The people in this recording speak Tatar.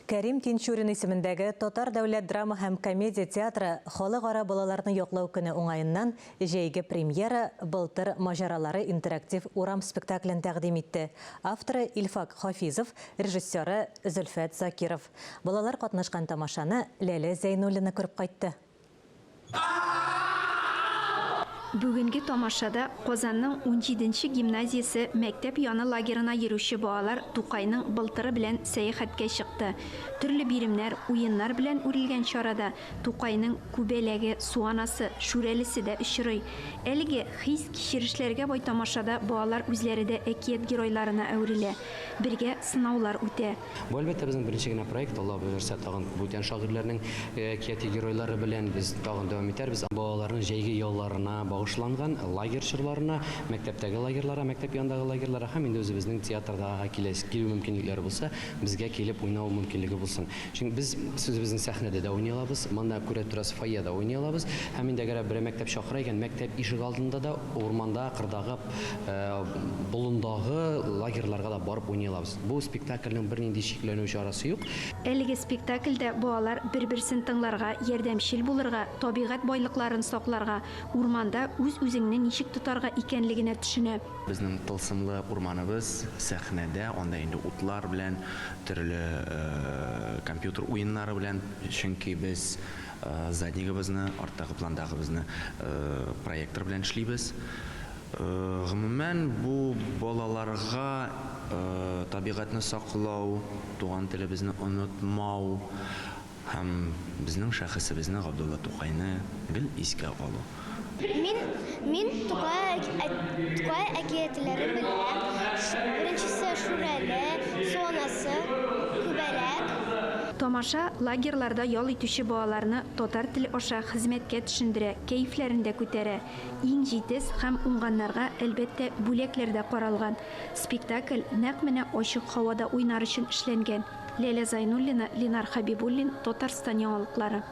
Кәрим Тинчурин исемендәге Татар дәүләт драма һәм комедия театры халыкара балаларны яклау көне уңаеннан җәйге премьера «Былтыр маҗаралары» интерактив урам спектаклен тәкъдим итте. Авторы Илфак Хафизов, режиссеры Зөлфәт Закиров. Балалар катнашкан тамашаны Ләлә Зәйнуллина күреп кайтты. Бүгінгі тамашада Қозанның 17-ші гимназиясы мәктәп яны лагерына йөрүче балалар Тукайның былтыры белән сәяхәткә чыкты. Төрле биремнәр, уеннар белән үрелгән чарада Тукайның күбәләге, суанасы, шүрәлесе дә очрый. Әлеге хис кичерешләргә бай тамашада балалар үзләре дә әкият геройларына әверелә. Бергә сынаулар үтә. Бу әлбәттә безнең беренче генә проект, Алла бирсә, тагын бүтән шагыйрьләрнең әкияти геройлары белән без тагын дәвам итәрбез. Балаларның җәйге ялларына багышланган лагерь чорларына, мәктәптәге лагерьларга, мәктәп янындагы лагерьларга һәм инде үзебезнең театрдагы килү мөмкинлекләре булса, безгә килеп уйнау мөмкинлеге булсын. Чөнки без үзебезнең сәхнәдә дә уйный алабыз, монда күрә торасы фойеда уйный алабыз, һәм инде гәрәк бер мәктәп чакыра икән, мәктәп ишек алдында да, урманда, кырдагы, болындагы лагерьларга да барып уйный алабыз. Бу спектакльнең бернинди шикләнү чарасы юк. Әлеге спектакльдә балалар бер-берсен тыңларга, ярдәмчел булырга, табигать байлыкларын сакларга, урманда үз-үзеңне ничек тотарга икәнлегенә төшенә. Безнең тылсымлы урманыбыз сәхнәдә, анда инде утлар белән, төрле компьютер уеннары белән, чөнки без заднигыбызны, арттагы пландагыбызны проектор белән эшлибез. Гомумән бу балаларга табигатьне саклау, туган телебезне онытмау һәм безнең шәхесебезне, Габдулла Тукайны гел искә алу. Мин Тукай әкиятләре белән, беренчесе шүрәле, сонасы, күбәләк. Тамаша лагерьларда ял итүче балаларны татар теле аша хезмәткә төшендерә, кәефләрендә күтәрә. Иң җитез һәм уңганнарга әлбәттә бүләкләр дә каралган. Спектакль нәкъ менә ачык һавада уйнар өчен эшләнгән. Ләлә Зәйнуллина, Ленар Хәбибуллин, Татарстан яңалыклары.